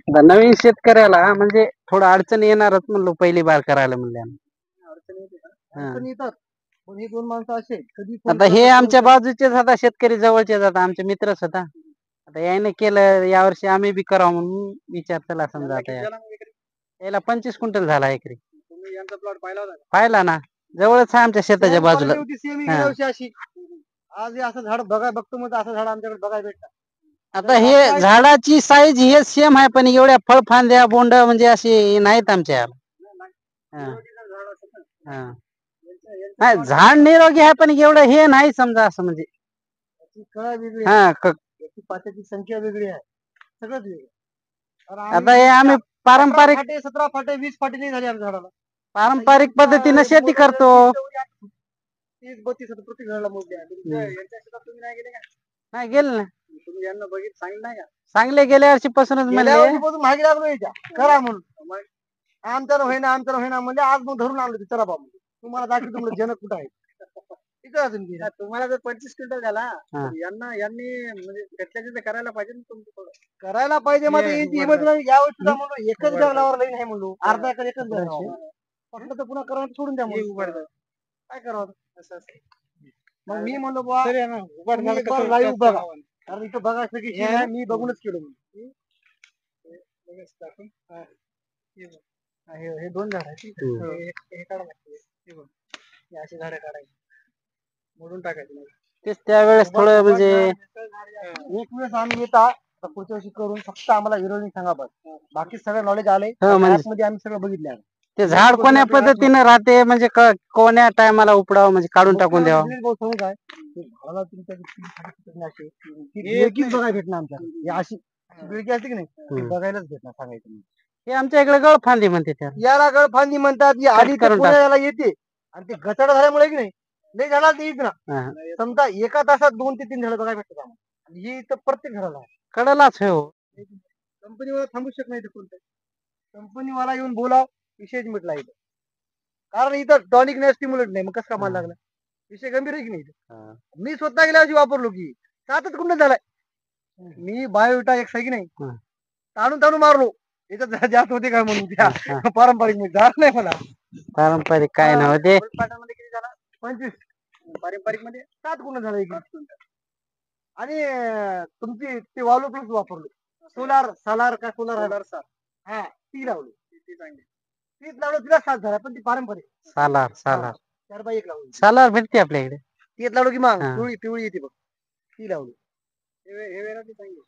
आता नवीन शेतकऱ्याला म्हणजे थोडं अडचण येणारच म्हणलो पहिली बार करायला म्हणल्यानं. अडचण येते का? हा. अडचण येतात. पण हे दोन माणसं असे आहेत, कधी आता हे आमच्या बाजूचेच आता शेतकरी जवळचेच आता आमचे मित्रच होता. आता याने केलं यावर्षी आम्ही बी करावं म्हणून विचार केला समजा आता याला 25 क्विंटल झाला एकरी. तुम्ही यांचा प्लॉट पाहिला होता का? पाहिला ना, जवळच आहे आमच्या शेताच्या बाजूला. सेम हा. गेल्या वर्षी अशी. आज हे असं झाड बघतो म्हणजे असं झाड आमच्याकडे बघायला भेटतात. आता हे झाडाची साईज हे सेम आहे पण एवढ्या फळफांद्या बोंड म्हणजे अशी नाहीत आमच्या. हा. हा. नाही झाड निरोगी आहे पण एवढं हे नाही समजा असं म्हणजे. कळा वेगळी हा याची पात्याची संख्या वेगळी आहे, सगळंच वेगळं. आता हे आम्ही पारंपरिक 17 फाटे 20 फाटे नाही झाले आमच्या झाडाला. पारंपरिक पद्धतीने शेती करतो. 30-32 प्रत्येक झाडाला मोजले आहे. यांच्या शेतात तुम्ही नाही गेले का? नाही गेलं ना. तुम्ही यांना बघितलं सांगितलं नाही का? चांगले गेल्या वर्षी पासूनच गेल्या म्हणले. वर्षीपासून मागे लागलो याच्या करा म्हणून. आमच्यानं होईना म्हणजे आज मग धरून आणलं चला बाबा तुम्हाला दाखवतो तुमचं जनक कुठं आहे. तुम्हाला जर 25 क्विंटल झाला यांनी म्हणजे घेतल्याचे करायला पाहिजे ना तुमचं थोडं. करायला पाहिजे मग या वर्षी म्हणलो एकच बॅगलावर लई नाही म्हणलो अर्धा एकर एकच बॅग फक्त तर पुन्हा करायला सोडून द्या म्हणून. काय करावं असं मग मी म्हणलो बुवा लाईव्ह बघा कारण इथं बघायचं की मी बघूनच केलं म्हणून. हे दोन झाड आहेत हे काढा लागते अशी झाडं काढायची मोडून टाकायची. तेच त्यावेळेस थोडं म्हणजे एक वेळेस आम्ही येता पुढच्या वर्षी करून फक्त आम्हाला विरोधी सांगा बस बाकी सगळं नॉलेज आलंय मध्ये आम्ही सगळं बघितलं आहे. ते झाड कोण्या पद्धतीने राहते म्हणजे कोण्या टायमाला उपडावं म्हणजे काढून टाकून द्यावं. काय झाडाला तुमच्या बघायला भेटणार आमच्या अशी वेगळी असते की नाही बघायलाच भेटणार सांगायचं म्हणजे. हे आमच्या इकडे गळफांदी म्हणते त्या याला गळफांदी म्हणतात आधी याला येते आणि ते गचाड झाल्यामुळे की नाही लई झाला ते येत ना समजा एका तासात 2 ते 3 झाडं बघायला भेटतात आम्हाला. ही तर प्रत्येक झाडाला कडालाच हो. कंपनीवाला थांबू शकत नाही कोणतं कंपनीवाला येऊन बोलाव विषयच मिटला इथं कारण इथं टॉनिक नाही स्टिम्युलेट नाही मग कसं कामाला लागला विषय गंभीर आहे की नाही. मी स्वतः गेल्या वर्षी वापरलो की 7च कुंटल झालाय. मी बायोविटा एक की नाही ताणून मारलो याच्यात जास्त होते काय म्हणून त्या पारंपरिक मध्ये झालं नाही मला. पारंपरिक काय नव्हते. किती झाला 25 पारंपरिक मध्ये 7 कुंटल झाला एक आणि तुमची ते वालू प्लस वापरलो सोलार हा ती लावली ती चांगली तीच लावलं तिला 7 झाला पण ती पारंपरिक सालार 4x1 लावली सालार भेटते आपल्या इकडे. तीच लावलं की मग पिवळी येते बघ ती लावली हे चांगली.